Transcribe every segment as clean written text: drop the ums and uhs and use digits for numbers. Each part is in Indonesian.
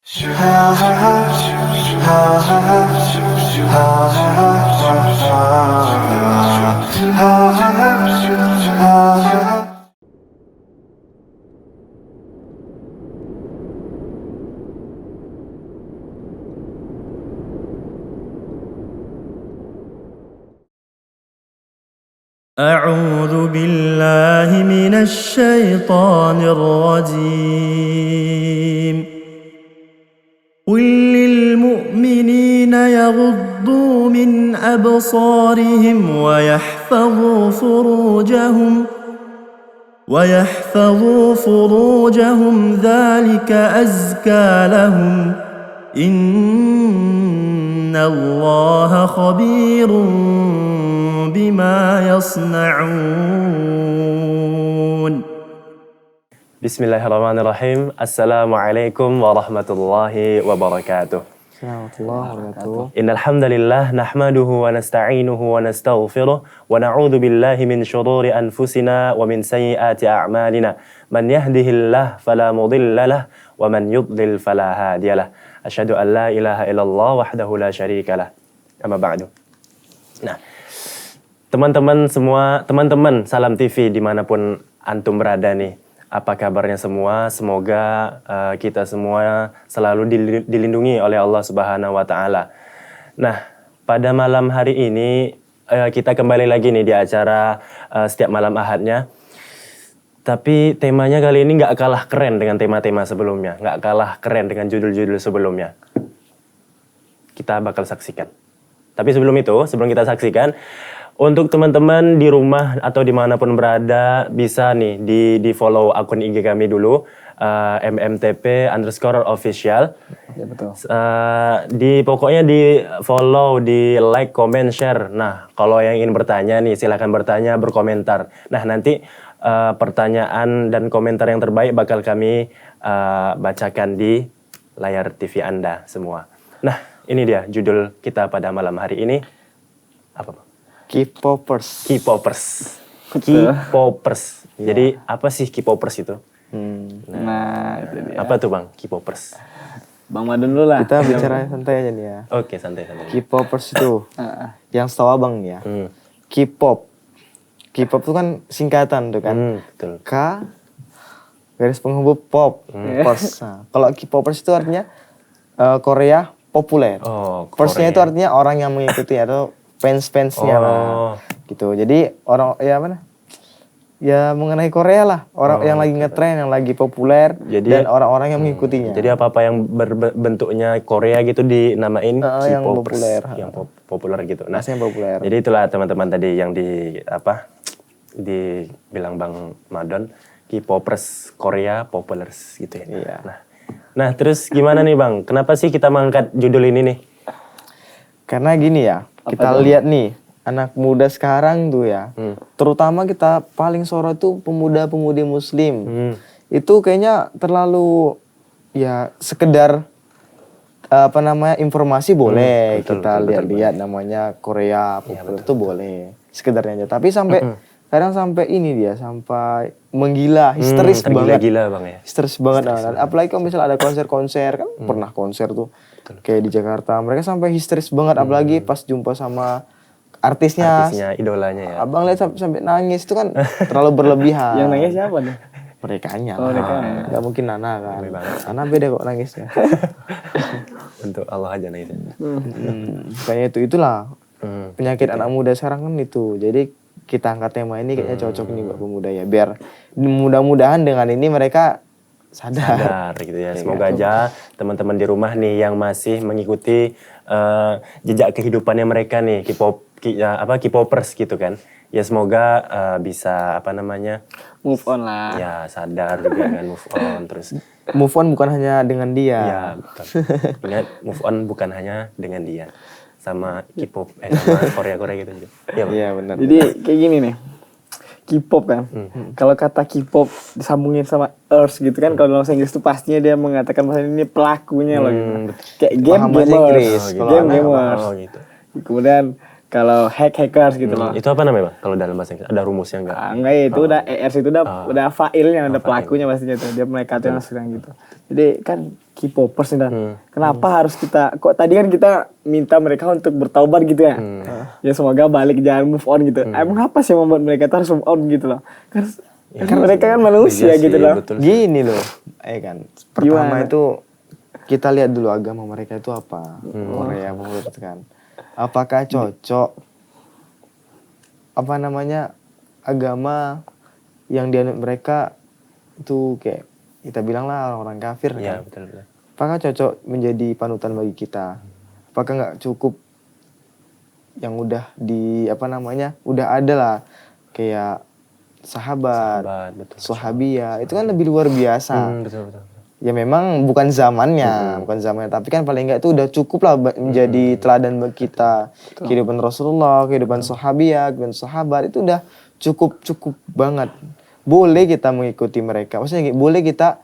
أعوذ بالله من الشيطان الرجيم. قل للمؤمنين يغضوا من أبصارهم ويحفظوا فروجهم ذلك أزكى لهم إن الله خبير بما يصنعون. Bismillahirrahmanirrahim. Assalamualaikum warahmatullahi wabarakatuh. Innal hamdalillah nahmaduhu wa nasta'inuhu wa nastaghfiruh wa na'udzu billahi min shururi anfusina wa min sayyiati a'malina. Man yahdihillahu fala mudilla lahu wa man yudlil fala hadiyalah. Asyhadu an la ilaha illallah wahdahu la syarikalah. Amma ba'du. Nah, teman-teman semua, teman-teman Salam TV dimanapun antum berada nih, apa kabarnya semua? Semoga kita semua selalu dilindungi oleh Allah Subhanahu wa Ta'ala. Nah, pada malam hari ini kita kembali lagi nih di acara setiap malam Ahadnya. Tapi temanya kali ini nggak kalah keren dengan tema-tema sebelumnya, nggak kalah keren dengan judul-judul sebelumnya. Kita bakal saksikan. Tapi sebelum kita saksikan, untuk teman-teman di rumah atau dimanapun berada, bisa nih di follow akun IG kami dulu, mmtp_official. Ya, betul. Pokoknya di follow, di like, comment, share. Nah, kalau yang ingin bertanya nih, silakan bertanya, berkomentar. Nah, nanti pertanyaan dan komentar yang terbaik bakal kami bacakan di layar TV Anda semua. Nah, ini dia judul kita pada malam hari ini. Apa, Pak? K-popers. Jadi apa sih K-popers itu? Nah, itu dia. Apa tuh, Bang, K-popers? Bang Madun dulu lah. Kita bicara santai aja nih ya. Oke, santai. K-popers itu yang setahu abang ya. K-pop. K-pop itu kan singkatan tuh kan. Betul. K garis penghubung pop. Pers. Nah, kalau K-popers itu artinya Korea populer. Persnya itu artinya orang yang mengikuti atau fans-fansnya lah. Gitu. Jadi orang ya mengenai Korea lah, orang yang lagi ngetren, yang lagi populer, dan orang-orang yang mengikutinya. Jadi apa yang berbentuknya Korea gitu dinamain yang K-popers, populer. yang populer gitu. Nah, yang populer. Jadi itulah teman-teman tadi yang dibilang Bang Madon, K-popers Korea populers gitu ya. Iya. Nah, terus gimana nih, Bang? Kenapa sih kita mengangkat judul ini nih? Karena gini ya, kita lihat nih anak muda sekarang tuh ya, terutama kita paling sorot tuh pemuda-pemudi muslim. Itu kayaknya terlalu ya sekedar informasi boleh, kita lihat-lihat namanya Korea populer itu boleh sekedarnya aja. Tapi kadang sampai ini dia sampai menggila, histeris banget. Gila, Bang ya. Histeris banget. Apalagi kalau misalnya ada konser-konser kan, pernah konser tuh kayak di Jakarta, mereka sampai histeris banget. Apalagi pas jumpa sama artisnya, idolanya ya. Abang lihat sampai nangis itu kan terlalu berlebihan. Yang nangis siapa nih? Merekanya. Gak mungkin Nana kan. Nana beda kok nangisnya. Untuk Allah aja nangisnya. Kayaknya itulah penyakit anak muda sekarang kan itu. Jadi kita angkat tema ini kayaknya cocok nih buat pemuda ya. Biar mudah-mudahan dengan ini mereka sadar gitu ya. Semoga aja teman-teman di rumah nih yang masih mengikuti jejak kehidupannya mereka nih, K-popers gitu kan. Ya semoga bisa move on lah. Ya sadar juga kan, move on terus. Move on bukan hanya dengan dia. Ya betul. Ingat, move on bukan hanya dengan dia. Sama K-pop, sama Korea-Korea gitu. Iya benar. Jadi kayak gini nih. K-pop kan. Kalau kata K-pop disambungin sama Earth gitu kan, kalau dalam bahasa Inggris itu pastinya dia mengatakan bahasa ini pelakunya loh gitu. Kayak gamers. Gamers. Gitu. Kemudian kalau hackers gitu loh. Itu apa namanya, Bang? Kalau dalam bahasa Inggris ada rumusnya enggak? Enggak, itu udah ERS itu udah filenya, ada pelakunya pastinya tuh. Dia mereka tuh yang sedang gitu. Jadi kan K-popers nih, Dan. Kenapa harus kok tadi kan kita minta mereka untuk bertaubat gitu ya. Ya semoga balik, jangan move on gitu. Emang apa sih yang membuat mereka tuh harus move on gitu loh? Kan mereka kan manusia gitu loh. Gini loh, kan. Pertama itu kita lihat dulu agama mereka itu apa. Korea menurut kan. Apakah cocok agama yang dianut mereka itu kayak kita bilang lah orang kafir kan. Betul. Apakah cocok menjadi panutan bagi kita? Apakah nggak cukup yang udah udah ada lah kayak sahabat sahabiyah itu kan lebih luar biasa. Betul. Ya memang bukan zamannya, tapi kan paling enggak itu udah cukup lah menjadi teladan bagi kita. Kehidupan Rasulullah, kehidupan sahabiyah, kehidupan sahabat itu udah cukup banget. Boleh kita mengikuti mereka. Maksudnya boleh kita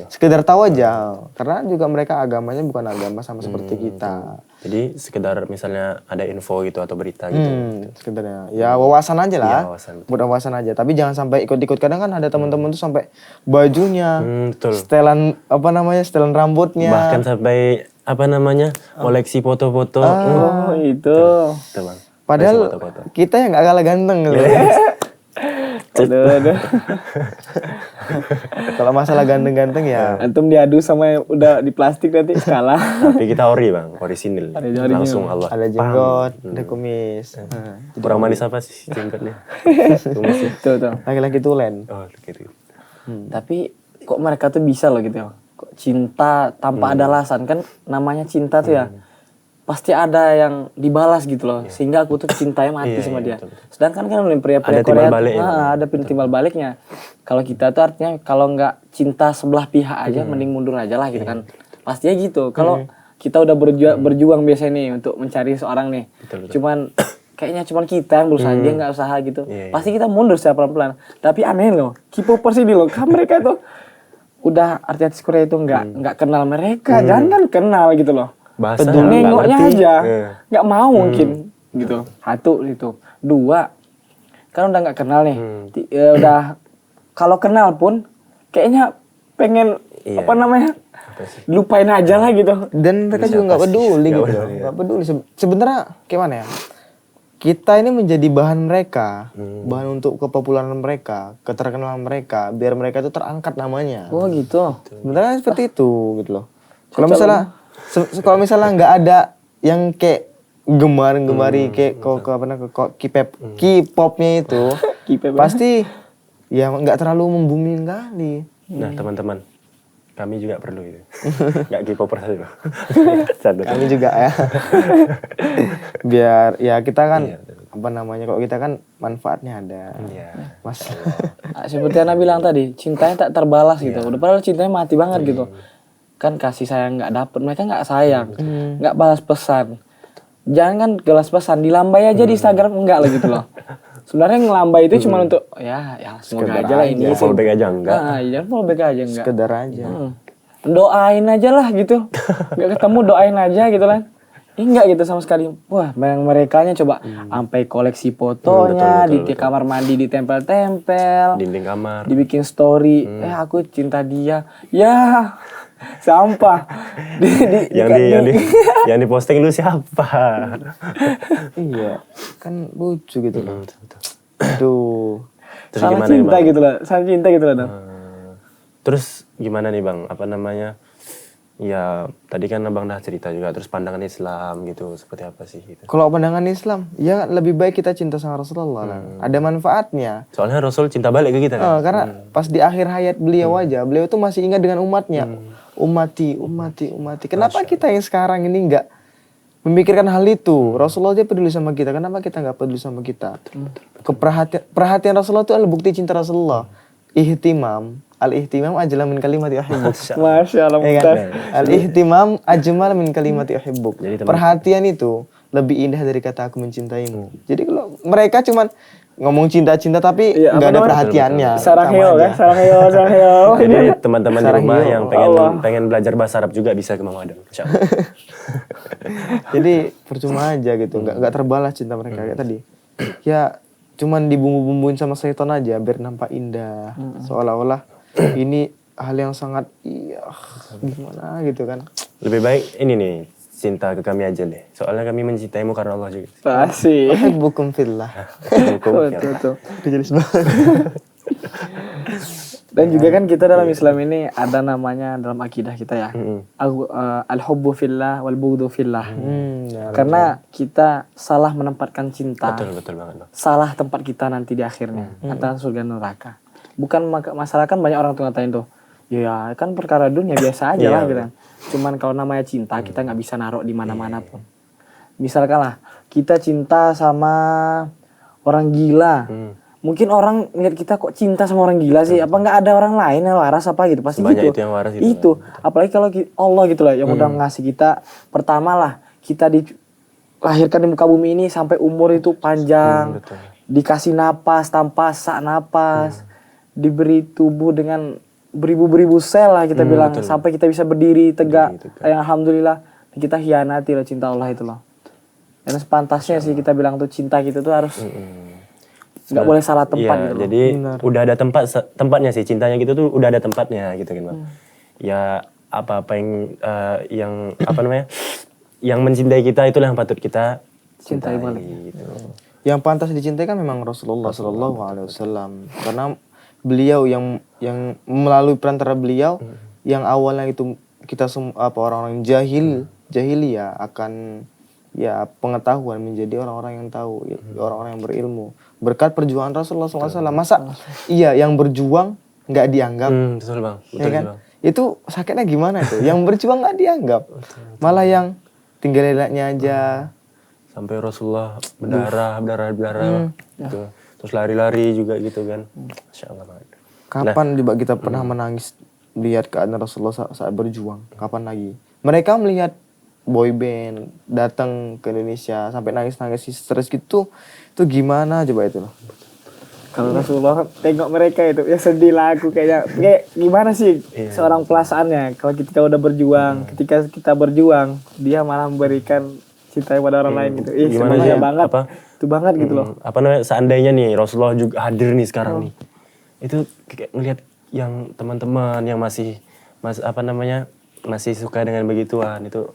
sekedar tahu aja. Karena juga mereka agamanya bukan agama sama seperti kita. Jadi sekedar misalnya ada info gitu atau berita gitu. Sekedarnya. Ya wawasan aja lah. Buat wawasan aja. Tapi jangan sampai ikut-ikut. Kadang kan ada teman-teman tuh sampai bajunya, setelan setelan rambutnya. Bahkan sampai koleksi foto-foto. Itu. Bang. Padahal kita yang gak kalah ganteng gitu. Aduh. Kalau masalah ganteng-ganteng ya antum diadu sama yang udah di plastik nanti kalah. Tapi kita ori bang, orisinil. Langsung Allah. Ada jenggot, ada kumis. Kurang manis apa sih jenggotnya? Tuh. Laki-laki tulen. Oh, gitu. Tapi kok mereka tuh bisa loh gitu ya. Kok cinta tanpa ada alasan, kan namanya cinta tuh ya. Pasti ada yang dibalas gitu loh, sehingga aku tuh cintanya mati sama dia. Betul. Sedangkan kan pria-pria Korea ada timbal baliknya. Kalau kita tuh artinya kalau nggak cinta sebelah pihak aja, mending mundur aja lah gitu kan. Pastinya gitu. Kalau kita udah berjuang biasanya nih untuk mencari seorang nih, kayaknya cuman kita yang berusaha, dia nggak usaha gitu. Pasti kita mundur secara pelan-pelan. Tapi aneh loh, K-popers ini loh, kan mereka tuh udah artis Korea itu nggak kenal mereka, jangan kenal gitu loh. Bahasa nengoknya aja nggak mau mungkin gitu. Satu itu. Dua, kan udah nggak kenal nih. Udah kalau kenal pun kayaknya pengen lupain aja lah gitu. Dan mereka juga nggak peduli gitu. Nggak peduli. Sebenarnya gimana ya? Kita ini menjadi bahan mereka, bahan untuk kepopularan mereka, keterkenalan mereka, biar mereka itu terangkat namanya. Oh gitu. Sebenarnya seperti itu gitu loh. Kalau misalnya nggak ada yang kayak gemari kayak K-popnya itu, pasti ya nggak terlalu membumi kali. Nah teman-teman, kami juga perlu itu. Nggak K-popers aja. Kami juga ya. Biar ya kita kan kalau kita kan manfaatnya ada. Mas. Seperti yang Anda bilang tadi, cintanya tak terbalas gitu. Udah padahal cintanya mati banget gitu. Kan kasih sayang nggak dapet, mereka nggak sayang, nggak balas pesan. Jangan kan balas pesan, dilambai aja di Instagram enggak lah gitu loh. Sebenarnya ngelambai itu cuma untuk ya semoga aja lah ini. Follow back aja enggak? Jangan follow back aja enggak. Sekedar aja. Doain aja lah gitu. Nggak ketemu doain aja gitu kan. Enggak gitu sama sekali. Wah, yang merekanya coba sampai koleksi fotonya di kamar mandi ditempel-tempel, dinding kamar, dibikin story. Aku cinta dia. Ya. Sampah. Yang diposting lu siapa? Iya, kan lucu gitu loh. Aduh. Salah cinta gitu loh. Salah cinta gitu loh. Terus gimana nih Bang? Ya tadi kan Abang dah cerita juga. Terus pandangan Islam gitu seperti apa sih? Gitu. Kalau pandangan Islam, ya lebih baik kita cinta sama Rasulullah lah. Ada manfaatnya. Soalnya Rasul cinta balik ke kita kan? Karena pas di akhir hayat beliau aja, beliau tuh masih ingat dengan umatnya. Umati. Kenapa kita yang sekarang ini nggak memikirkan hal itu? Rasulullah dia peduli sama kita. Kenapa kita nggak peduli sama kita? Perhatian Rasulullah itu adalah bukti cinta Rasulullah. Al-ihtimam ajmal min kalimati uhibbuk. Masya Allah. Al-ihtimam ajmal min kalimati uhibbuk. Perhatian itu lebih indah dari kata aku mencintaimu. Jadi kalau mereka cuman ngomong cinta-cinta tapi nggak ada perhatiannya. Sarangheyo. Jadi teman-teman di rumah yang pengen belajar bahasa Arab juga bisa ke Mang Adam. Jadi percuma aja gitu, nggak terbalas cinta mereka kayak tadi. Ya cuman dibumbu-bumbuin sama setan aja biar nampak indah. Seolah-olah ini hal yang sangat gimana gitu kan. Lebih baik ini nih, cinta ke kami aja deh. Soalnya kami mencintaimu karena Allah juga. Pasti. Bukum fillah. Hukum. Betul. Dan juga kan kita dalam Islam ini ada namanya dalam akidah kita ya. Al-hubbu fillah wal bughdu fillah. Karena kita salah menempatkan cinta. Betul banget Bang. Salah tempat kita nanti di akhirnya antara surga dan neraka. Bukan masalah kan banyak orang tuh ngatain tuh. Ya kan perkara dunia biasa aja lah gitu. Cuman kalau namanya cinta kita nggak bisa naruh di mana-mana pun. Misalkan lah kita cinta sama orang gila. Mungkin orang ngeliat kita kok cinta sama orang gila sih. Apa nggak ada orang lain yang waras apa gitu. Pasti banyak gitu. itu yang waras Itu. Apalagi kalau Allah gitu lah yang udah ngasih kita. Pertama lah kita dilahirkan di muka bumi ini sampai umur itu panjang. Dikasih napas tanpa sak napas. Diberi tubuh dengan beribu-beribu sel lah kita bilang. Sampai kita bisa berdiri tegak. Alhamdulillah kita hianati lah cinta Allah itu loh. Dan sepantasnya sih kita bilang tuh cinta kita tuh harus nggak boleh salah tempat gitu loh. Jadi udah ada tempatnya sih, cintanya gitu tuh udah ada tempatnya gitu kan Bang. Ya apa-apa yang apa namanya, yang mencintai kita itulah yang patut kita cintai gitu. Yang pantas dicintai kan memang Rasulullah Sallallahu Alaihi Wasallam, karena beliau yang melalui perantara beliau yang awalnya itu kita orang-orang jahiliyah akan ya pengetahuan menjadi orang-orang yang tahu, orang-orang yang berilmu berkat perjuangan Rasulullah SAW. Masa iya yang berjuang nggak dianggap? Betul Bang. Ya kan? Itu sakitnya gimana tuh? Yang berjuang nggak dianggap, malah yang tinggal lelaknya aja. Sampai Rasulullah berdarah gitu. Terus lari-lari juga gitu kan. Masya Allah banget. Kapan coba kita pernah menangis lihat keadaan Rasulullah saat berjuang? Kapan lagi? Mereka melihat boy band datang ke Indonesia sampai nangis-nangis stres gitu, itu gimana coba itu loh. Kalau Rasulullah tengok mereka itu ya sedih lah aku kayak gimana sih seorang perasaannya kalau ketika udah berjuang, ketika kita berjuang dia malah memberikan cinta kepada orang lain gitu. Gimana sih banget. Itu banget gitu loh. Apa namanya, seandainya nih Rasulullah juga hadir nih sekarang nih. Itu kayak ngelihat yang teman-teman yang masih suka dengan begituan itu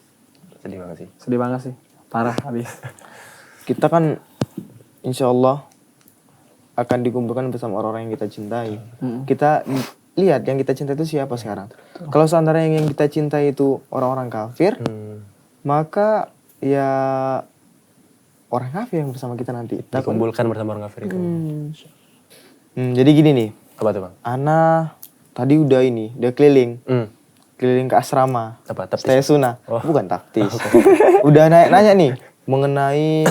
sedih banget sih. Sedih banget sih. Parah habis. Kita kan insya Allah akan dikumpulkan bersama orang-orang yang kita cintai. Kita lihat yang kita cintai itu siapa sekarang. Kalau seandainya yang kita cintai itu orang-orang kafir, maka ya orang kafir yang bersama kita nanti. Dikumpulkan bersama orang kafir itu. Jadi gini nih. Apa tuh Bang? Ana tadi udah keliling. Keliling ke asrama. Apa? Taktis? Stay Sunnah. Bukan taktis. Udah nanya nih mengenai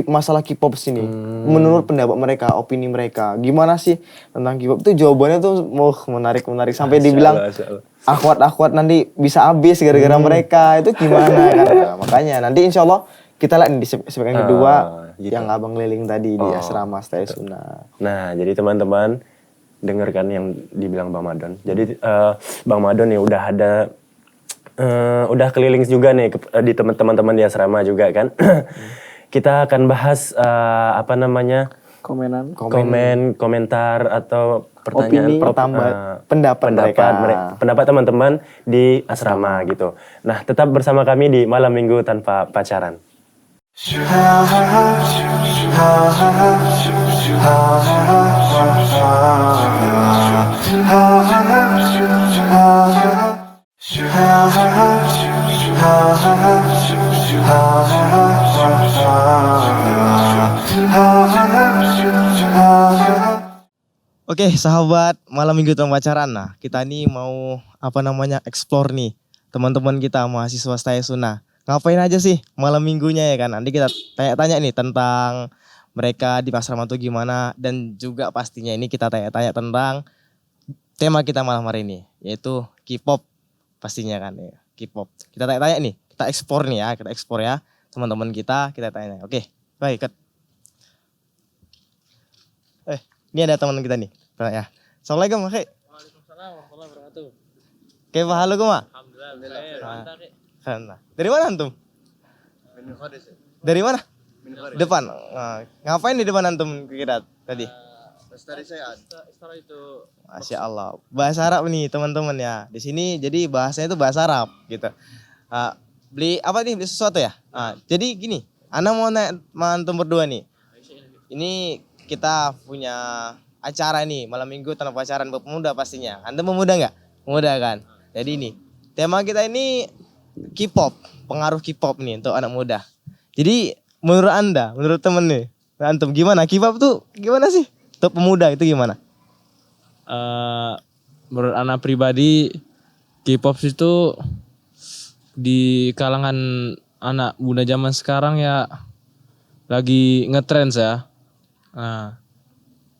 masalah K-pop sini. Menurut pendapat mereka, opini mereka, gimana sih tentang K-pop? Itu jawabannya tuh menarik sampai dibilang akhwat nanti bisa habis gara-gara mereka. Itu gimana kan? Nah, makanya nanti insya Allah kita lihat di sebagian kedua gitu. Yang abang keliling tadi di asrama Stay Sunnah. Nah, jadi teman-teman dengarkan yang dibilang Bang Madon. Jadi Bang Madon nih udah keliling juga nih di teman-teman di asrama juga kan. Kita akan bahas komentar atau pertanyaan pendapat teman-teman di asrama gitu. Nah, tetap bersama kami di Malam Minggu Tanpa Pacaran. Oke, sahabat Malam Minggu Tanpa Pacaran. Nah, kita nih mau explore nih teman-teman kita mahasiswa Stay Sunnah. Ngapain aja sih malam minggunya ya kan? Nanti kita tanya-tanya nih tentang mereka di asrama tuh gimana, dan juga pastinya ini kita tanya-tanya tentang tema kita malam hari ini, yaitu K-pop pastinya kan ya, K-pop. Kita tanya-tanya nih, kita ekspor ya teman-teman kita tanya. Oke, baik. Ini ada teman kita nih. Ya. Assalamualaikum, Kak. Waalaikumsalam warahmatullahi wabarakatuh. Kayak halo kuma? Alhamdulillah. Nah, dari mana antum? Dari mana? Depan. Nah, ngapain di depan antum kita tadi? Istara itu Masya Allah. Bahasa Arab nih teman-teman ya. Di sini jadi bahasanya itu bahasa Arab gitu. Beli apa nih? Beli sesuatu ya? Jadi gini, Ana mau nanya sama antum berdua nih. Ini kita punya acara nih malam minggu tanpa pacaran buat pemuda pastinya. Antum pemuda nggak? Pemuda kan. Jadi ini tema kita ini K-pop, pengaruh K-pop nih untuk anak muda. Jadi menurut Anda, menurut temen nih, antum gimana? K-pop tuh gimana sih? Untuk pemuda itu gimana? menurut anak pribadi K-pop itu di kalangan anak muda zaman sekarang ya lagi ngetrends ya. Nah,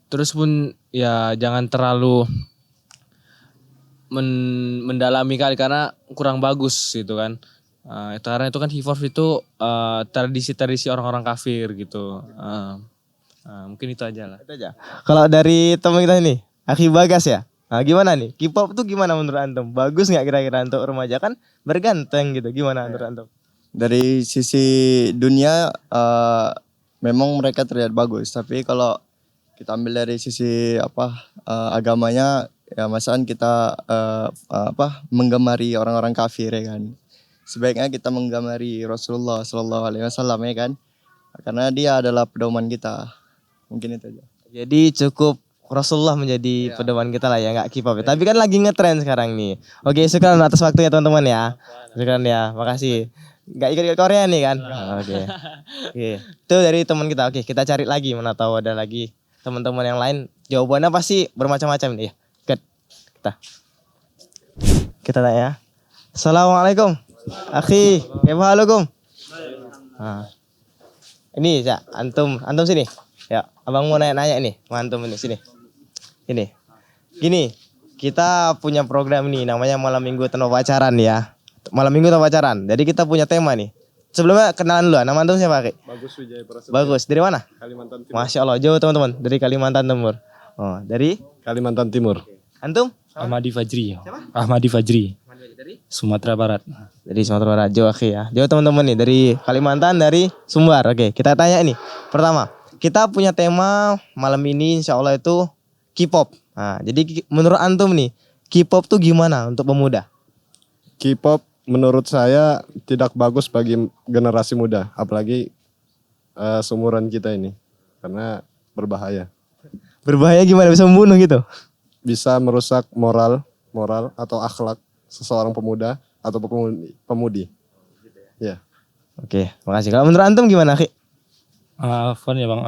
terus pun ya jangan terlalu mendalami kali karena kurang bagus gitu kan. Karena itu kan hip-hop itu tradisi-tradisi orang-orang kafir gitu. Mungkin itu aja lah. Itu aja. Kalau dari teman kita ini, Akhi Bagas ya. Nah, gimana nih? K-pop tuh gimana menurut antum? Bagus nggak kira-kira untuk remaja kan berganteng gitu? Gimana menurut antum? Dari sisi dunia memang mereka terlihat bagus, tapi kalau kita ambil dari sisi agamanya ya masalah kita menggemari orang-orang kafir ya kan. Sebaiknya kita menggemari Rasulullah Sallallahu Alaihi Wasallam ya kan, karena dia adalah pedoman kita. Mungkin itu aja. Jadi cukup Rasulullah menjadi pedoman kita lah ya, nggak K-pop. Tapi kan lagi ngetren sekarang nih. Oke, syukran atas waktunya teman-teman ya. Syukran ya, makasih. Nggak ikut Korea nih kan? Oke. Itu dari teman kita. Oke, kita cari lagi, mana tahu ada lagi teman-teman yang lain. Jawabannya pasti bermacam-macam nih ya. Kita tanya. Assalamualaikum. Akhi, kebalakum. Ini ya, antum sini. Ya, abang mau nanya ini, antum ini sini. Ini, gini, kita punya program nih, namanya Malam Minggu Tanpa Pacaran ya. Malam Minggu Tanpa Pacaran. Jadi kita punya tema nih. Sebelumnya kenalan dulu, nama antum siapa, Ki? Bagus Wijaya Prasetya. Bagus, dari mana? Kalimantan Timur. Masya Allah, jauh teman-teman, dari Kalimantan Timur. Oh, dari? Kalimantan Timur. Antum? Ahmadi Fajri. Ahmadi Fajri. Sumatera Barat. Dari Sumatera Barat, jauh Akhi ya. Jauh teman-teman nih, dari Kalimantan, dari Sumbar. Oke, kita tanya ini. Pertama, kita punya tema malam ini insya Allah itu K-pop. Nah, jadi menurut antum nih, K-pop tuh gimana untuk pemuda? K-pop menurut saya tidak bagus bagi generasi muda, apalagi seumuran kita ini, karena berbahaya. Berbahaya gimana? Bisa membunuh gitu? Bisa merusak moral atau akhlak seseorang pemuda atau pemudi. Ya. Oke, makasih. Kalau menurut antum gimana, Ki? Afwan ya Bang.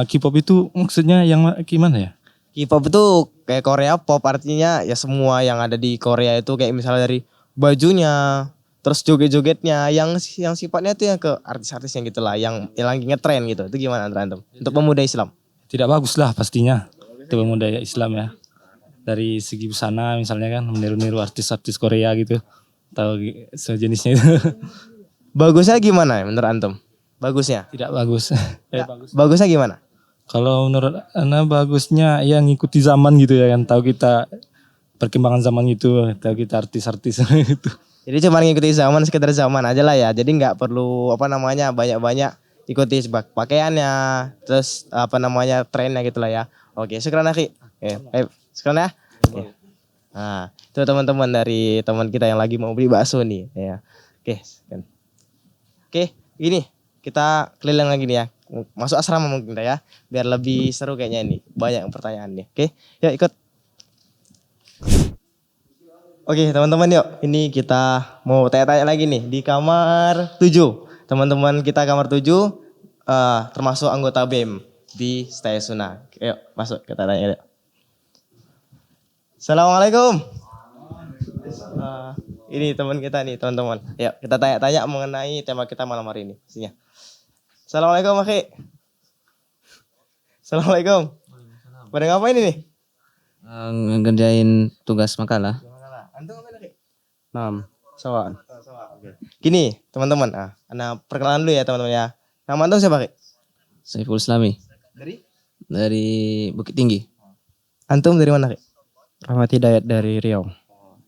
K-pop itu maksudnya yang gimana ya? K-pop itu kayak Korea pop, artinya ya semua yang ada di Korea itu kayak misalnya dari bajunya, terus joget-jogetnya, yang sifatnya itu yang ke artis-artis yang gitulah, yang lagi ngetren gitu. Itu gimana menurut antum? Untuk pemuda Islam? Tidak bagus lah pastinya. Itu pemuda Islam ya. Dari segi busana misalnya kan meniru-niru artis-artis Korea gitu. Tahu sejenisnya itu. Bagusnya gimana menurut antum? Bagusnya? Tidak bagus. Bagus. Bagusnya gimana? Kalau menurut Ana bagusnya ya ngikuti zaman gitu ya kan. Tahu kita perkembangan zaman itu, tahu kita artis-artis itu. Jadi cuma ngikuti zaman, sekedar zaman aja lah ya. Jadi nggak perlu banyak-banyak ikuti pakaiannya, terus trennya gitu lah ya. Oke, sekarang Aki. Sekarang ya. Oke. Nah, itu teman-teman dari teman kita yang lagi mau beli bakso nih ya. Oke, gini. Kita keliling lagi nih ya. Masuk asrama mungkin kita ya. Biar lebih seru kayaknya ini. Banyak pertanyaan nih. Oke, yuk ikut. Oke teman-teman yuk. Ini kita mau tanya-tanya lagi nih. Di kamar 7. Teman-teman kita kamar 7. Termasuk anggota BEM di Stayasuna. Yuk masuk kita tanya yuk. Assalamualaikum. Ini teman kita nih teman-teman. Yuk kita tanya-tanya mengenai tema kita malam hari ini. Pastinya. Assalamualaikum Aki. Assalamualaikum. Pada ngapain ini? Ngerjain tugas makalah. Antum ngapain Aki? Sawaan. Gini teman-teman. Ana perkenalan dulu ya teman-teman ya. Nama antum siapa Aki? Saiful Islami. Dari Bukit Tinggi. Antum dari mana Aki? Rahmat Hidayat dari Riau.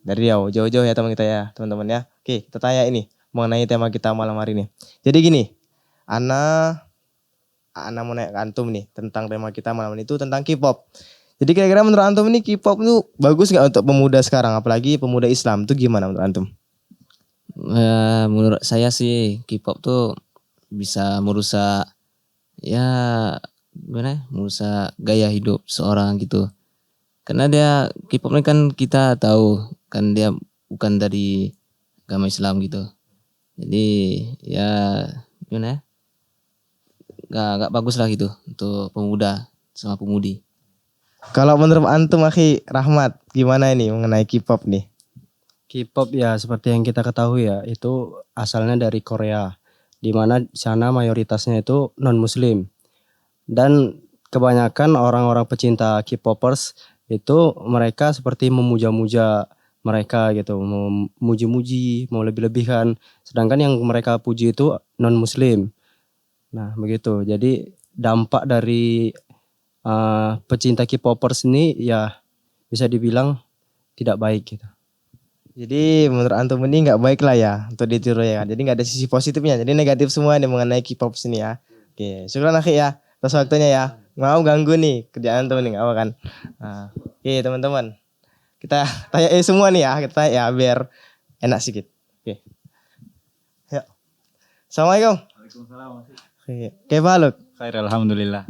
Dari Riau. Jauh-jauh ya teman kita ya teman-teman ya. Oke kita tanya ini mengenai tema kita malam hari ini. Jadi gini. Ana Ana mau nanya ke antum nih tentang tema kita malam ini itu tentang K-pop. Jadi kira-kira menurut antum ini K-pop itu bagus nggak untuk pemuda sekarang, apalagi pemuda Islam itu gimana menurut antum? Menurut saya sih K-pop tuh bisa merusak ya gimana? Merusak gaya hidup seorang gitu. Karena dia K-pop ini kan kita tahu kan dia bukan dari agama Islam gitu. Jadi ya gimana? Gak bagus lah gitu untuk pemuda sama pemudi. Kalau menurut antum akhi Rahmat gimana ini mengenai K-pop nih? K-pop ya seperti yang kita ketahui ya itu asalnya dari Korea, di mana sana mayoritasnya itu non Muslim dan kebanyakan orang-orang pecinta K-popers itu mereka seperti memuja-muja mereka gitu, memuji-muji, mau lebih-lebihkan, sedangkan yang mereka puji itu non Muslim. Nah begitu, jadi dampak dari pecinta K-popers ini ya bisa dibilang tidak baik gitu. Jadi menurut antum ini nggak baik lah ya untuk ditiru ya. Jadi nggak ada sisi positifnya. Jadi negatif semua nih mengenai K-pop sini ya. Oke, syukur akhi ya atas waktunya ya. Mau ganggu nih kerjaan antum nih nggak apa kan? Nah, oke teman-teman, kita tanya semua nih ya. Kita tanya ya biar enak sedikit. Oke. Ya. Assalamualaikum. Waalaikumsalam. Oke, kayak baluk. Khair alhamdulillah.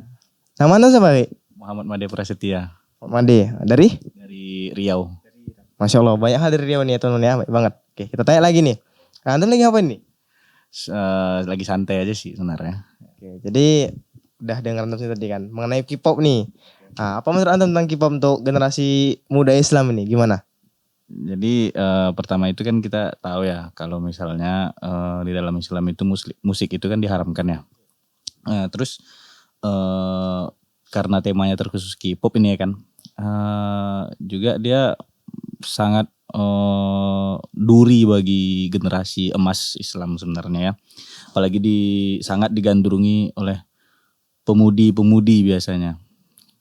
Nama anda siapa Ki? Muhammad Made Prasetya Made dari? dari Riau. Masya Allah banyak hal dari Riau nih ya teman ya, baik banget. Oke kita tanya lagi nih. Nah, antum lagi apa nih? Lagi santai aja sih sebenarnya. Oke, jadi udah dengar antum tadi kan mengenai K-pop nih. Nah, apa menurut antum tentang K-pop untuk generasi muda Islam ini gimana? Jadi pertama itu kan kita tahu ya kalau misalnya di dalam Islam itu musik itu kan diharamkan ya. Terus karena temanya terkhusus K-pop ini ya kan, juga dia sangat duri bagi generasi emas Islam sebenarnya ya. Apalagi sangat digandrungi oleh pemudi-pemudi biasanya.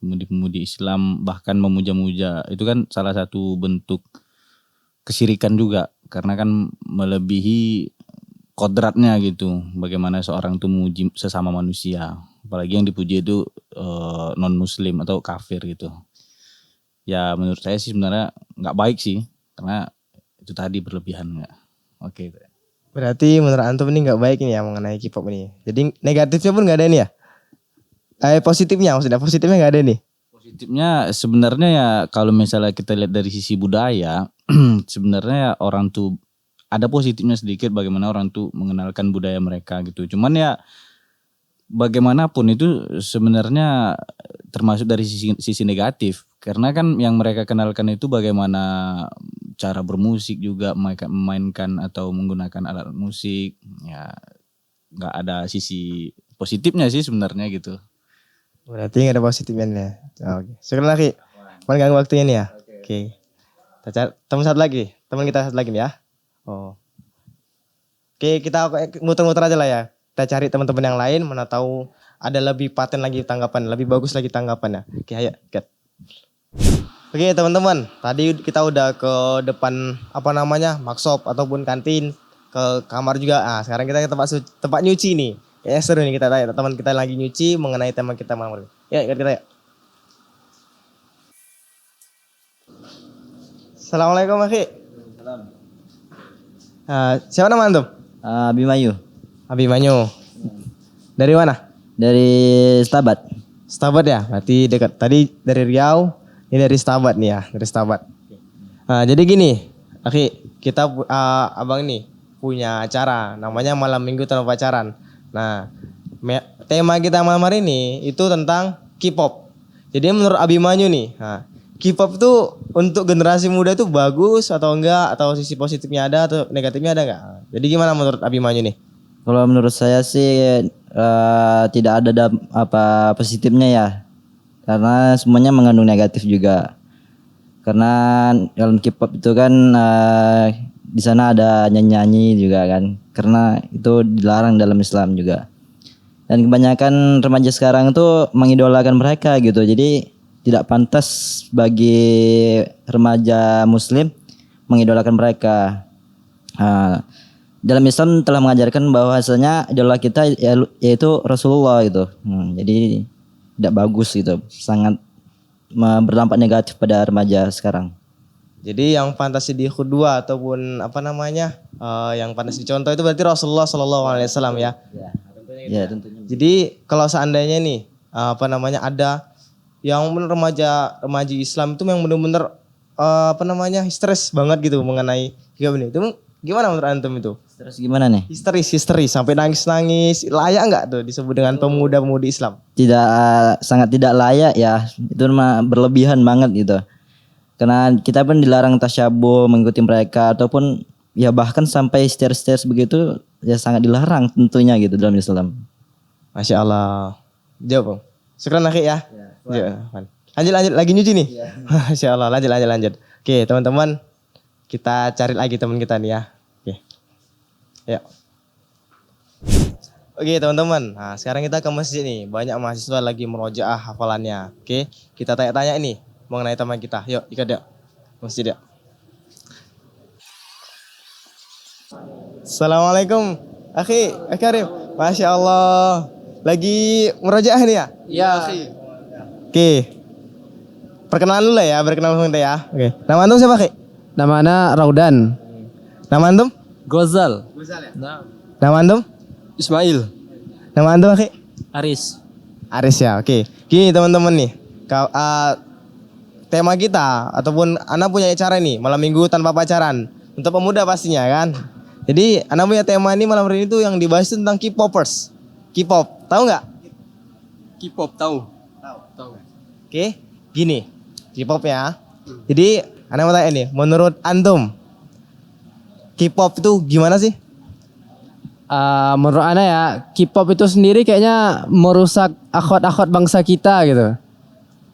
Pemudi-pemudi Islam bahkan memuja-muja. Itu kan salah satu bentuk kesyirikan juga. Karena kan melebihi kodratnya gitu. Bagaimana seorang itu memuji sesama manusia. Apalagi yang dipuji itu non-muslim atau kafir gitu. Ya menurut saya sih sebenarnya nggak baik sih. Karena itu tadi berlebihan nggak. Oke. Berarti menurut antum ini nggak baik ini ya mengenai K-pop ini. Jadi negatifnya pun nggak ada nih ya? Positifnya maksudnya positifnya nggak ada nih? Positifnya sebenarnya ya kalau misalnya kita lihat dari sisi budaya, sebenarnya ya orang tuh ada positifnya sedikit bagaimana orang tuh mengenalkan budaya mereka gitu. Cuman ya bagaimanapun itu sebenarnya termasuk dari sisi negatif. Karena kan yang mereka kenalkan itu bagaimana cara bermusik juga, memainkan atau menggunakan alat musik. Ya nggak ada sisi positifnya sih sebenarnya gitu. Berarti nggak ada positifnya nih. Oke. Sekarang lagi, mana ganggu waktunya nih ya? Oke. Teman satu lagi, teman kita satu lagi nih ya. Oh. Oke, kita muter-muter aja lah ya. Kita cari teman-teman yang lain, mana tahu ada lebih paten lagi tanggapan, lebih bagus lagi tanggapannya. Oke, ayo, get. Oke teman-teman, tadi kita udah ke depan Maxshop ataupun kantin, ke kamar juga. Ah, sekarang kita ke tempat nyuci nih. Kayaknya seru nih kita tanya teman kita lagi nyuci mengenai tema kita malam ini. Ya, kita ya. Assalamualaikum akhi. Siapa nama antum? Abimanyu Abimanyu. Dari mana? dari Stabat. Stabat ya, berarti dekat. Tadi dari Riau, ini dari Stabat nih ya, dari Stabat. Nah, jadi gini, akhi, kita abang ini punya acara, namanya Malam Minggu Tanpa Pacaran. Nah, tema kita malam hari ini itu tentang K-pop. Jadi menurut Abimanyu nih, K-pop tuh untuk generasi muda itu bagus atau enggak, atau sisi positifnya ada atau negatifnya ada enggak? Jadi gimana menurut Abimanyu nih? Kalau menurut saya sih tidak ada positifnya ya. Karena semuanya mengandung negatif juga. Karena dalam K-pop itu kan di sana ada nyanyi-nyanyi juga kan. Karena itu dilarang dalam Islam juga. Dan kebanyakan remaja sekarang itu mengidolakan mereka gitu. Jadi tidak pantas bagi remaja muslim mengidolakan mereka. dalam Islam telah mengajarkan bahwasanya idola kita yaitu Rasulullah gitu. Jadi tidak bagus gitu, sangat berdampak negatif pada remaja sekarang. Jadi yang pantas dikhudwa ataupun yang pantas dicontoh itu berarti Rasulullah Shallallahu Alaihi Wasallam ya. Ya tentunya. Jadi kalau seandainya nih ada yang remaja Islam itu yang benar-benar stres banget gitu mengenai ini. Itu gimana menurut antum itu? Stres gimana nih? Histeris sampai nangis, layak nggak tuh disebut dengan pemuda-pemudi Islam? Sangat tidak layak ya, itu berlebihan banget gitu. Karena kita pun dilarang tasyabuh mengikuti mereka ataupun ya bahkan sampai histeris begitu ya sangat dilarang tentunya gitu dalam Islam. Masya Allah. Jawab Bang. Syukran akhi ya. Lanjut lagi nyuci nih. Masya Allah, lanjut. Oke teman-teman, kita cari lagi teman kita nih ya. Ya. Oke teman-teman, nah sekarang kita ke masjid nih. Banyak mahasiswa lagi merojaah hafalannya. Oke, kita tanya-tanya ini mengenai teman kita. Yuk, ikut ya. Masjid ya. Assalamualaikum, akhi Karim. Masya Allah, lagi merojaah nih ya? Iya. Oke, perkenalan dulu lah ya, berkenalan kita ya. Oke, nama antum siapa akhi? Namanya Raudan. Nama antum? Gozal. Nama antum? Ismail. Nama antum akhi? Aris. Aris ya, oke. Gini teman-teman nih, tema kita ataupun anak punya acara nih malam minggu tanpa pacaran untuk pemuda pastinya kan. Jadi anak punya tema ini malam hari ini tuh yang dibahas tentang K-popers. K-pop, tahu nggak? K-pop tahu. Oke, gini K-pop ya. Jadi anak mau tanya nih, menurut antum K-pop itu gimana sih? Menurut Ana ya, K-pop itu sendiri kayaknya merusak akhwat-akhwat bangsa kita gitu.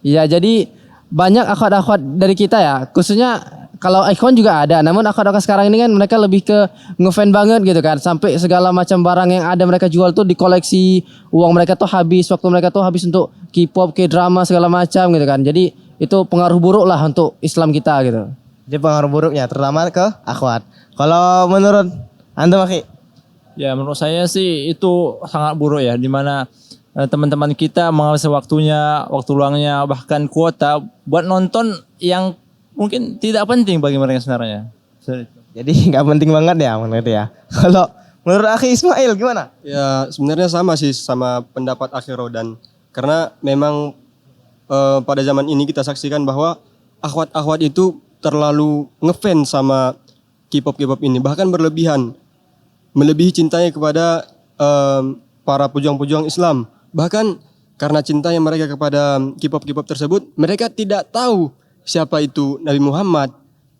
Ya jadi banyak akhwat-akhwat dari kita ya, khususnya kalau ikhwan juga ada, namun akhwat-akhwat sekarang ini kan mereka lebih ke ngefan banget gitu kan, sampai segala macam barang yang ada mereka jual tuh dikoleksi, uang mereka tuh habis, waktu mereka tuh habis untuk K-pop, K-drama segala macam gitu kan. Jadi itu pengaruh buruk lah untuk Islam kita gitu. Jadi pengaruh buruknya terutama ke akhwat. Kalau menurut antum akhi? Ya menurut saya sih itu sangat buruk ya, dimana teman-teman kita menghabiskan waktunya, waktu luangnya, bahkan kuota buat nonton yang mungkin tidak penting bagi mereka sebenarnya. Jadi nggak penting banget ya menurut ya. Kalau menurut akhi Ismail gimana? Ya sebenarnya sama sih sama pendapat akhi Raudan. Karena memang pada zaman ini kita saksikan bahwa akhwat-akhwat itu terlalu ngefans sama K-pop ini, bahkan berlebihan, melebihi cintanya kepada para pejuang-pejuang Islam. Bahkan karena cintanya mereka kepada K-pop tersebut, mereka tidak tahu siapa itu Nabi Muhammad,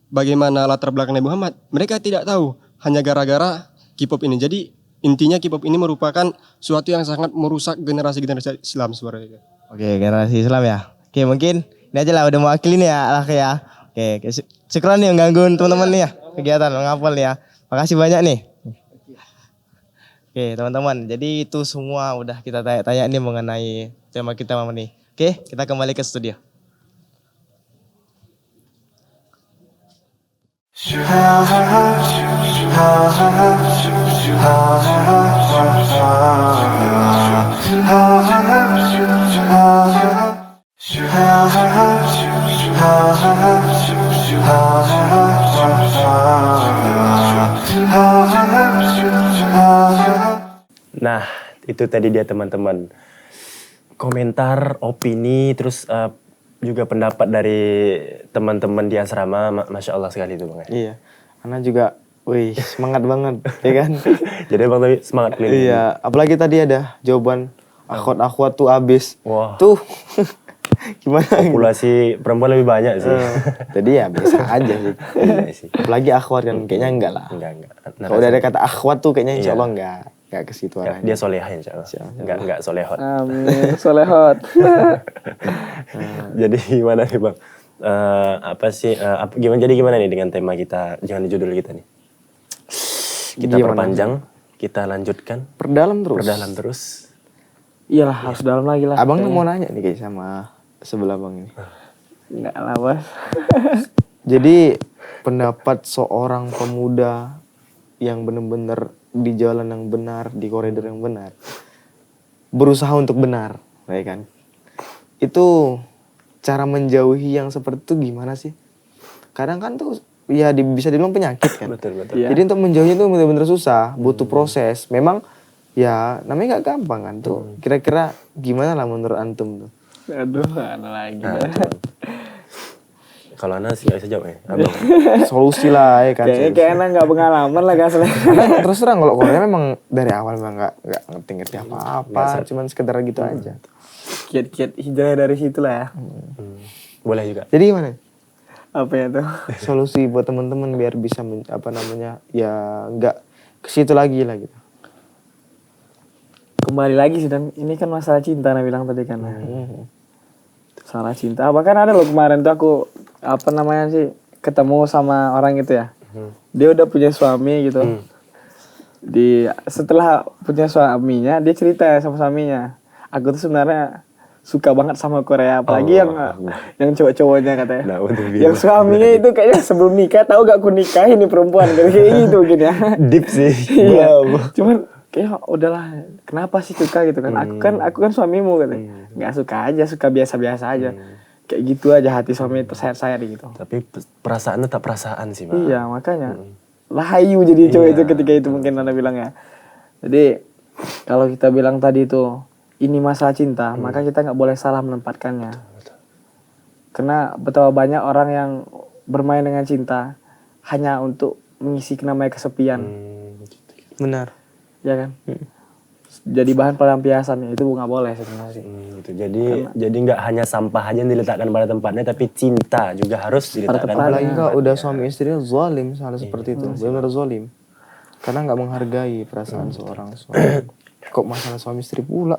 bagaimana latar belakang Nabi Muhammad. Mereka tidak tahu, hanya gara-gara K-pop ini. Jadi intinya K-pop ini merupakan suatu yang sangat merusak generasi-generasi Islam sebenarnya. Oke, generasi Islam ya. Oke, mungkin ini aja lah udah mewakili nih ya, ya. Oke, syukuran nih mengganggu teman-teman nih ya, kegiatan menghafal nih ya. Makasih banyak nih. Oke, teman-teman. Jadi itu semua udah kita tanya-tanya nih mengenai tema kita malam ini. Oke, kita kembali ke studio. Nah, itu tadi dia teman-teman. Komentar, opini, terus juga pendapat dari teman-teman di asrama. Masya Allah sekali itu Bang. Iya, Ana juga wih semangat banget ya kan. Jadi Bang Taufik semangat clean. Iya, apalagi tadi ada jawaban akhwat-akhwat tuh abis. Wah. Tuh gimana? Populasi perempuan lebih banyak sih. Jadi ya biasa aja sih. Iya sih. Apalagi akhwat kan kayaknya enggak lah. Enggak. Kalau udah ada kata akhwat tuh kayaknya insya Allah enggak ke situ arahnya. Dia solehah insya Allah. Enggak solehot. Amin, solehot. Jadi gimana nih Bang? Gimana nih dengan tema kita, jangan judul kita nih? Kita perpanjang, kita lanjutkan. Perdalam terus. Iyalah harus dalam lagi lah. Abang mau nanya nih kayak sama sebelah bang ini. Enggak lah bos. Jadi pendapat seorang pemuda yang benar-benar di jalan yang benar, di koridor yang benar, berusaha untuk benar, ya kan? Itu cara menjauhi yang seperti itu gimana sih? Kadang kan tuh ya bisa dibilang penyakit kan. Betul. Jadi untuk menjauhnya itu benar-benar susah, butuh proses. Memang ya namanya nggak gampang kan tuh. Kira-kira gimana lah menurut antum tuh? Aduh, ana lagi. Kalau Ana sih nggak bisa jawab ya. Abang. Solusi lah ya kan. Kayaknya Ana nggak pengalaman lah asli. Terus terang kalau Korea memang dari awal memang nggak ngerti apa-apa, cuman sekedar gitu aja. Kiat-kiat hijrah dari situ lah ya. Boleh juga. Jadi gimana? Apa ya tuh? Solusi buat teman-teman biar bisa ya nggak ke situ lagi lah gitu. Kembali lagi sih, dan ini kan masalah cinta Ana bilang tadi kan. Masalah cinta. Bahkan ada loh kemarin tuh aku ketemu sama orang gitu ya. Dia udah punya suami gitu. Setelah punya suaminya, dia cerita sama suaminya, aku tuh sebenarnya suka banget sama Korea, apalagi yang cowok-cowoknya katanya. Yang suaminya itu kayaknya sebelum nikah tahu gak aku nikahin nih perempuan kayak gitu gini ya. Deep sih. Iya. Cuman kayak udahlah, kenapa sih suka gitu kan? Aku kan suamimu katanya. Nggak suka aja, suka biasa-biasa aja. Kayak gitu aja hati suami itu sayang gitu. Tapi perasaan tetap perasaan sih, Bang. Iya, makanya. Lahayu jadi cowok itu ketika itu mungkin Anda bilang ya. Jadi kalau kita bilang tadi itu ini masalah cinta, maka kita nggak boleh salah menempatkannya. Karena betapa banyak orang yang bermain dengan cinta hanya untuk mengisi namanya kesepian. Benar. Ya kan? Jadi bahan pelampiasan itu nggak boleh sebenarnya sih. Gitu. Jadi nggak hanya sampah aja yang diletakkan pada tempatnya, tapi cinta juga harus diletakkan. Apalagi kalau udah suami istri zalim salah seperti itu, benar zalim. Karena nggak menghargai perasaan seorang suami. Kok masalah suami istri pula?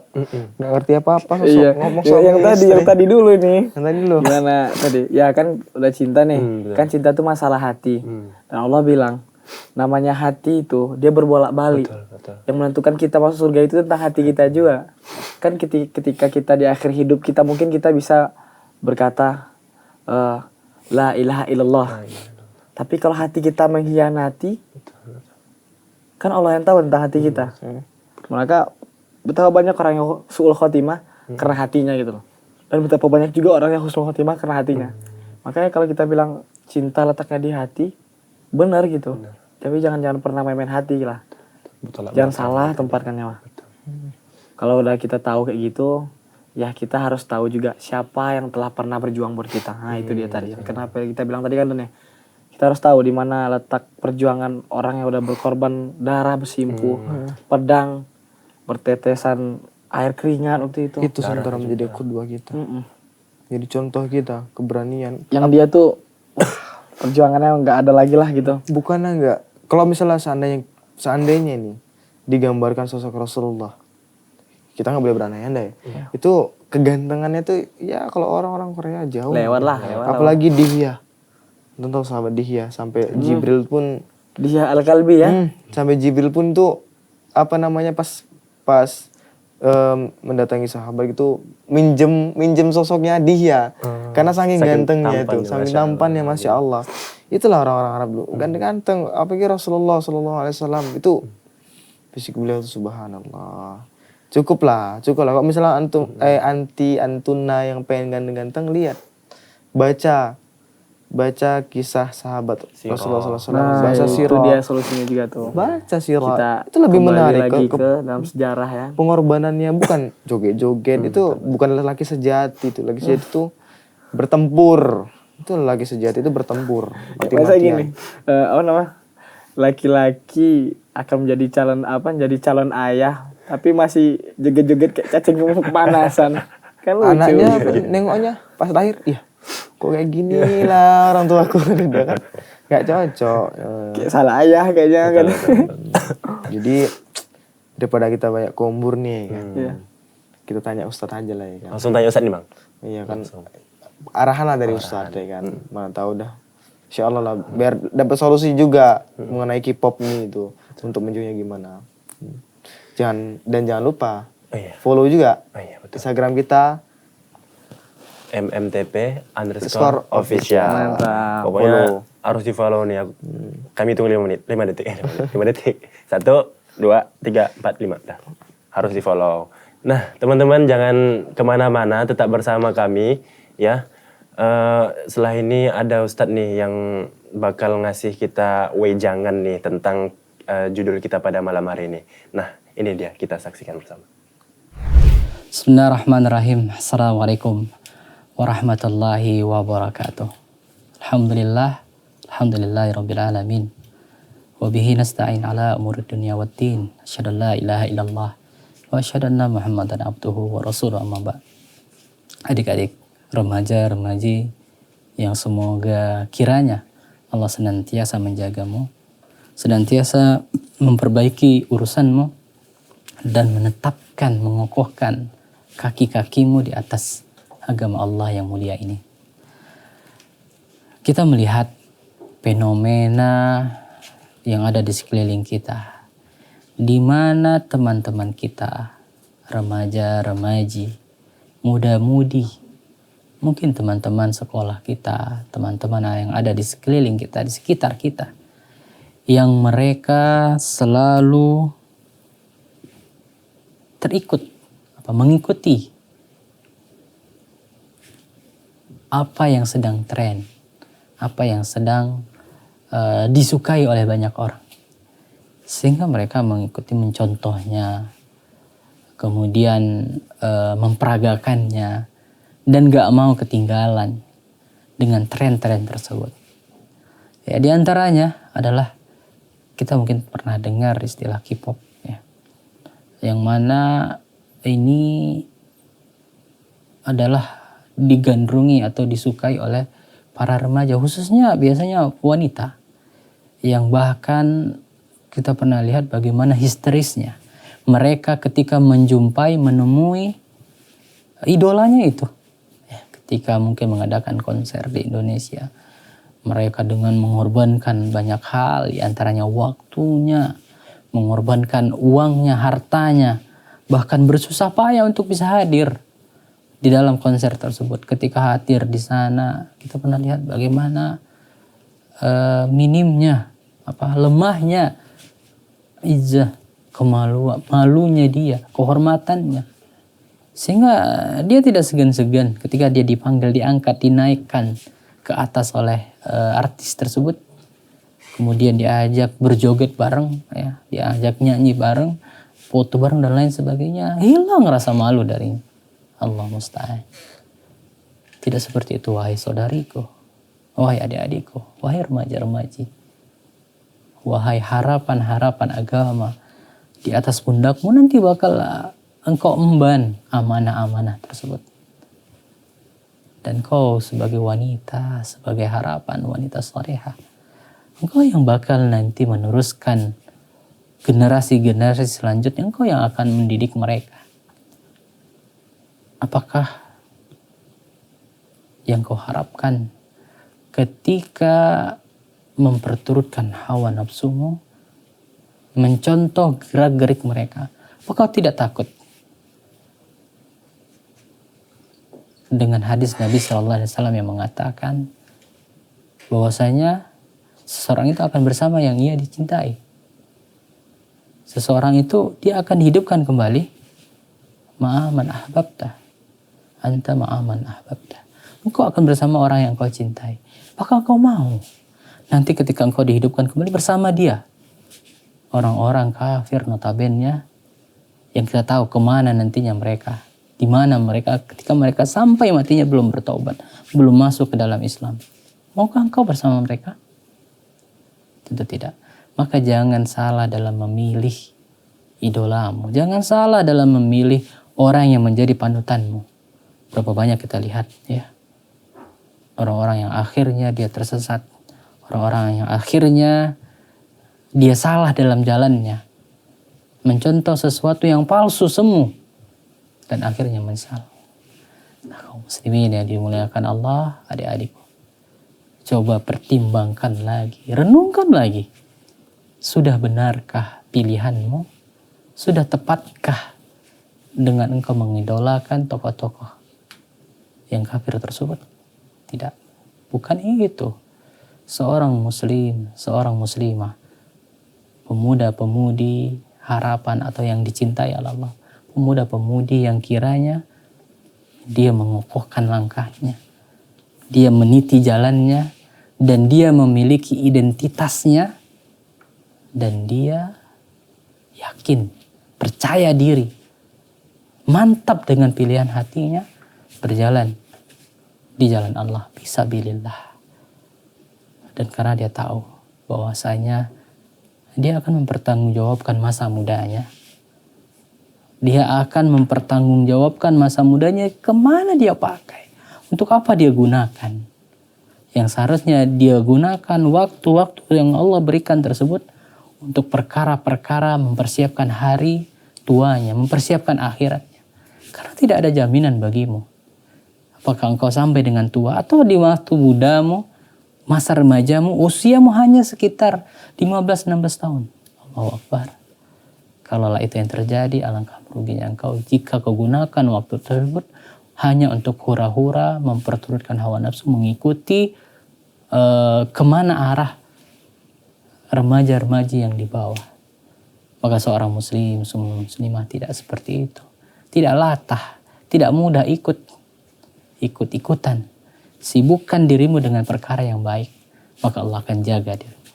Nggak ngerti apa-apa. Ngomong suami yang tadi dulu nih. Yang tadi dulu. Gimana tadi? Ya kan udah cinta nih. Kan cinta itu masalah hati. Dan Allah bilang, namanya hati itu dia berbolak-balik. Yang menentukan kita masuk surga itu tentang hati kita juga. Kan ketika kita di akhir hidup kita mungkin kita bisa berkata la ilaha illallah. Tapi kalau hati kita mengkhianati, kan Allah yang tahu tentang hati kita. Maka betapa banyak orang yang su'ul khotimah karena hatinya gitu loh. Dan betapa banyak juga orang yang husnul khotimah karena hatinya. Makanya kalau kita bilang cinta letaknya di hati, benar gitu. Tapi jangan pernah main-main hati lah. Jangan salah tempatkannya mah. Kalau udah kita tahu kayak gitu, ya kita harus tahu juga siapa yang telah pernah berjuang buat kita. Nah itu dia tadi. Kenapa kita bilang tadi kan tuh nih, kita harus tahu di mana letak perjuangan orang yang udah berkorban darah bersimpuh, pedang, bertetesan air keringat waktu itu. Itu sementara menjadi kedua kita. Jadi contoh kita, keberanian. Yang dia tuh perjuangannya nggak ada lagi lah gitu. Bukannya nggak. Kalau misalnya seandainya nih digambarkan sosok Rasulullah, kita nggak boleh berandai-andai. Itu kegantengannya tuh ya kalau orang-orang Korea jauh. Lewat lah. Apalagi Dihya. Tentang sahabat Dihya sampai Jibril pun. Dihya Al-Kalbi ya. Sampai Jibril pun tuh pas mendatangi sahabat gitu minjem sosoknya Dihya. Karena saking gantengnya itu, saking tampannya Masya Allah. Itulah orang-orang Arab dulu, ganteng-ganteng. Apalagi Rasulullah SAW itu fisik beliau itu subhanallah. Cukup lah. Kalau misalnya antuna yang pengen ganteng-ganteng, lihat, baca kisah sahabat Rasulullah SAW. Baca sirah. Itu dia solusinya juga tuh. Baca sirah. Itu lebih menarik lagi ke dalam sejarah ya. Pengorbanannya bukan joget-joget. Itu bukan lelaki sejati. Itu lelaki sejati itu bertempur. Itu lelaki sejati itu bertempur. Masa gini, laki-laki akan menjadi calon ayah, tapi masih joget-joget kayak cacing kepanasan. Kan lucu. Anaknya nengoknya pas lahir, iya. Kok kayak gini lah orang tua aku udah kan nggak cocok. Kayak salah ayah kayaknya kan. Jadi daripada kita banyak kombur nih kan. Kita tanya Ustadz aja lah ya kan. Langsung tanya Ustadz nih Bang. Iya kan. Arahan lah dari Ustadz ya kan. Mana tahu dah. Insya Allah lah biar dapat solusi juga mengenai K-pop nih itu untuk menjualnya gimana. Jangan lupa follow juga Instagram kita @mmtp_official. Mantap. Pokoknya harus di follow nih. Kami tunggu 5 menit, 5 detik. 5 detik. 1, 2, 3, 4, 5. Dah. Harus di follow. Nah, teman-teman jangan kemana-mana, tetap bersama kami ya. Setelah ini ada Ustadz nih yang bakal ngasih kita wejangan nih tentang judul kita pada malam hari ini. Nah, ini dia, kita saksikan bersama. Bismillahirrahmanirrahim. Assalamualaikum warahmatullahi wabarakatuh. Alhamdulillahirabbil alamin. Wa bihi nasta'in ala umurid dunya waddin. Asyhadu an la ilaha illallah wa asyhadu anna Muhammadan abduhu wa rasuluhu, amma ba'd. Adik-adik, remaja-remaji yang semoga kiranya Allah senantiasa menjagamu, senantiasa memperbaiki urusanmu, dan menetapkan, mengokohkan kaki-kakimu di atas agama Allah yang mulia ini. Kita melihat fenomena yang ada di sekeliling kita, di mana teman-teman kita, remaja-remaji, muda-mudi, mungkin teman-teman sekolah kita, teman-teman yang ada di sekeliling kita, di sekitar kita, yang mereka selalu mengikuti apa yang sedang tren, apa yang sedang disukai oleh banyak orang, sehingga mereka mengikuti, mencontohnya, kemudian memperagakannya, dan gak mau ketinggalan dengan tren-tren tersebut. Ya, di antaranya adalah kita mungkin pernah dengar istilah K-pop, ya, yang mana ini adalah digandrungi atau disukai oleh para remaja, khususnya biasanya wanita, yang bahkan kita pernah lihat bagaimana histerisnya mereka ketika menemui idolanya itu. Ketika mungkin mengadakan konser di Indonesia, mereka dengan mengorbankan banyak hal, di antaranya waktunya, mengorbankan uangnya, hartanya, bahkan bersusah payah untuk bisa hadir di dalam konser tersebut. Ketika hadir di sana, kita pernah lihat bagaimana minimnya, lemahnya izah, malunya dia, kehormatannya. Sehingga dia tidak segan-segan ketika dia dipanggil, diangkat, dinaikkan ke atas oleh artis tersebut. Kemudian diajak berjoget bareng, ya, diajak nyanyi bareng, foto bareng dan lain sebagainya. Hilang rasa malu darinya. Allah musta'an. Tidak seperti itu, wahai saudariku, wahai adik-adikku, wahai remaja-remaji, wahai harapan-harapan agama. Di atas pundakmu nanti bakal engkau emban amanah-amanah tersebut. Dan kau sebagai wanita, sebagai harapan wanita salehah, engkau yang bakal nanti meneruskan generasi-generasi selanjutnya, engkau yang akan mendidik mereka. Apakah yang kau harapkan ketika memperturutkan hawa nafsumu, mencontoh gerak-gerik mereka? Apakah kau tidak takut dengan hadis Nabi SAW yang mengatakan bahwasanya seseorang itu akan bersama yang ia dicintai. Seseorang itu dia akan dihidupkan kembali. Ma'aman ahbabta, anta ma'aman ahbabta. Engkau akan bersama orang yang kau cintai. Apakah kau mau nanti ketika engkau dihidupkan kembali bersama dia? Orang-orang kafir notabene yang kita tahu kemana nantinya mereka. Di mana mereka ketika mereka sampai matinya belum bertaubat, belum masuk ke dalam Islam. Maukah engkau bersama mereka? Tentu tidak. Maka jangan salah dalam memilih idolamu. Jangan salah dalam memilih orang yang menjadi panutanmu. Berapa banyak kita lihat, ya, orang-orang yang akhirnya dia tersesat, orang-orang yang akhirnya dia salah dalam jalannya, mencontoh sesuatu yang palsu semu, dan akhirnya menyesal. Nah, kaum muslimin yang dimuliakan Allah, adik-adikku, coba pertimbangkan lagi, renungkan lagi. Sudah benarkah pilihanmu? Sudah tepatkah dengan engkau mengidolakan tokoh-tokoh yang kafir tersebut? Tidak. Bukan itu. Seorang muslim, seorang muslimah, pemuda-pemudi harapan atau yang dicintai oleh Allah, pemuda-pemudi yang kiranya dia mengokohkan langkahnya, dia meniti jalannya, dan dia memiliki identitasnya, dan dia yakin, percaya diri, mantap dengan pilihan hatinya, berjalan di jalan Allah fisabilillah. Dan karena dia tahu bahwasanya dia akan mempertanggungjawabkan masa mudanya, dia akan mempertanggungjawabkan masa mudanya, kemana dia pakai, untuk apa dia gunakan. Yang seharusnya dia gunakan waktu-waktu yang Allah berikan tersebut untuk perkara-perkara mempersiapkan hari tuanya, mempersiapkan akhiratnya. Karena tidak ada jaminan bagimu. Apakah engkau sampai dengan tua atau di waktu mudamu, masa remajamu, usiamu hanya sekitar 15-16 tahun. Allahu Akbar. Kalaulah itu yang terjadi, alangkah meruginya engkau jika kau gunakan waktu tersebut hanya untuk hura-hura, memperturutkan hawa nafsu, mengikuti kemana arah remaja-remaji yang di bawah. Maka seorang muslim, semua muslimah tidak seperti itu. Tidak latah, tidak mudah ikut-ikutan. Sibukkan dirimu dengan perkara yang baik, maka Allah akan jaga dirimu.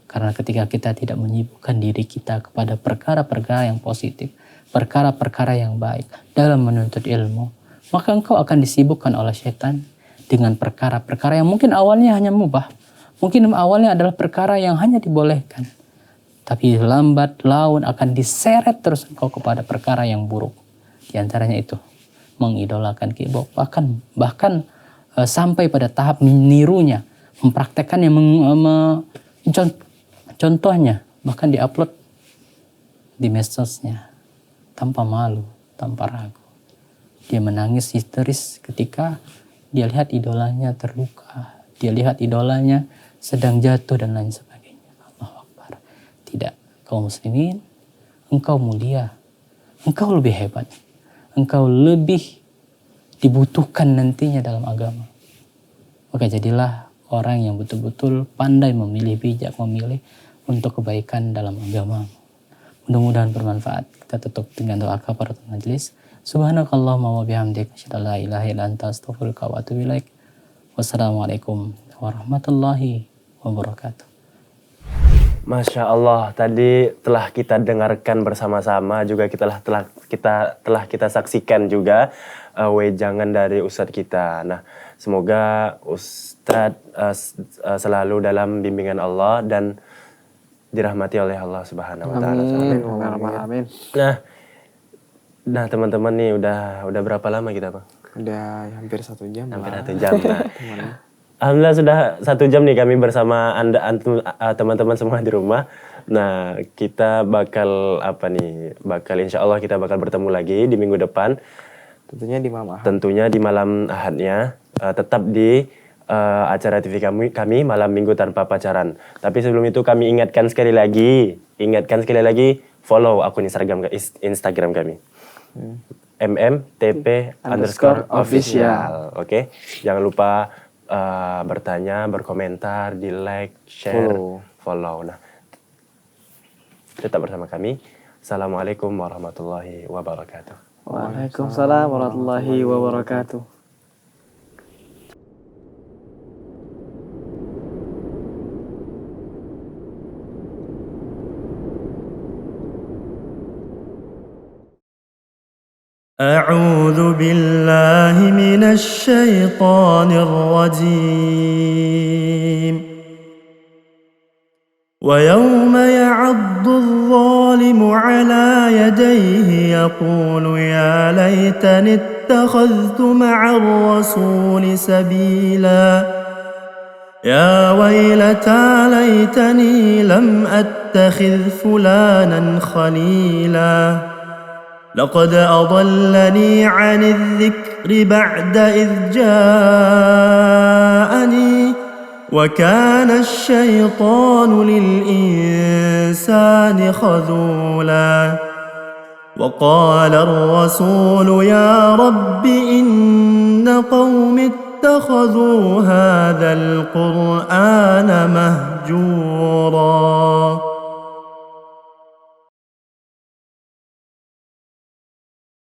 Karena ketika kita tidak menyibukkan diri kita kepada perkara-perkara yang positif, perkara-perkara yang baik dalam menuntut ilmu, maka engkau akan disibukkan oleh setan dengan perkara-perkara yang mungkin awalnya hanya mubah. Mungkin awalnya adalah perkara yang hanya dibolehkan. Tapi lambat laun akan diseret terus engkau kepada perkara yang buruk. Di antaranya itu, mengidolakan K-pop. Bahkan sampai pada tahap menirunya, mempraktekannya, contohnya, bahkan diupload di medsosnya tanpa malu, tanpa ragu. Dia menangis histeris ketika dia lihat idolanya terluka, dia lihat idolanya sedang jatuh dan lain sebagainya. Allahu Akbar. Tidak, kaum muslimin, engkau mulia, engkau lebih hebat, engkau lebih dibutuhkan nantinya dalam agama. Maka jadilah orang yang betul-betul pandai memilih, bijak memilih untuk kebaikan dalam agama. Mudah-mudahan bermanfaat. Kita tutup dengan doa kafaratul majlis. Subhanakallahumma wa bihamdika asyhadu an la ilaha illa anta astaghfiruka wa atubu ilaik. Wassalamualaikum warahmatullahi wabarakatuh. Masya Allah, tadi telah kita dengarkan bersama-sama, juga kita saksikan juga wejangan dari Ustadz kita. Nah, semoga Ustadz selalu dalam bimbingan Allah dan dirahmati oleh Allah Subhanahu wa taala. Amin. Nah, teman-teman nih udah berapa lama kita, Bang? Udah hampir 1 jam. Hampir 1 jam. Nah. Alhamdulillah sudah 1 jam nih kami bersama teman-teman semua di rumah. Nah, kita bakal insya Allah kita bakal bertemu lagi di minggu depan. Tentunya di malam Ahad. Tentunya di malam Ahadnya, tetap di acara TV kami Malam Minggu Tanpa Pacaran. Tapi sebelum itu kami ingatkan sekali lagi follow akun Instagram kami. MMTP_official. Oke. Jangan lupa bertanya, berkomentar, di like, share, follow. Nah, tetap bersama kami. Assalamualaikum warahmatullahi wabarakatuh. Waalaikumsalam warahmatullahi wabarakatuh. أعوذ بالله من الشيطان الرجيم ويوم يعض الظالم على يديه يقول يا ليتني اتخذت مع الرسول سبيلا يا ويلتى ليتني لم أتخذ فلانا خليلا لقد أضلني عن الذكر بعد إذ جاءني وكان الشيطان للإنسان خذولا وقال الرسول يا رب إن قوم اتخذوا هذا القرآن مهجورا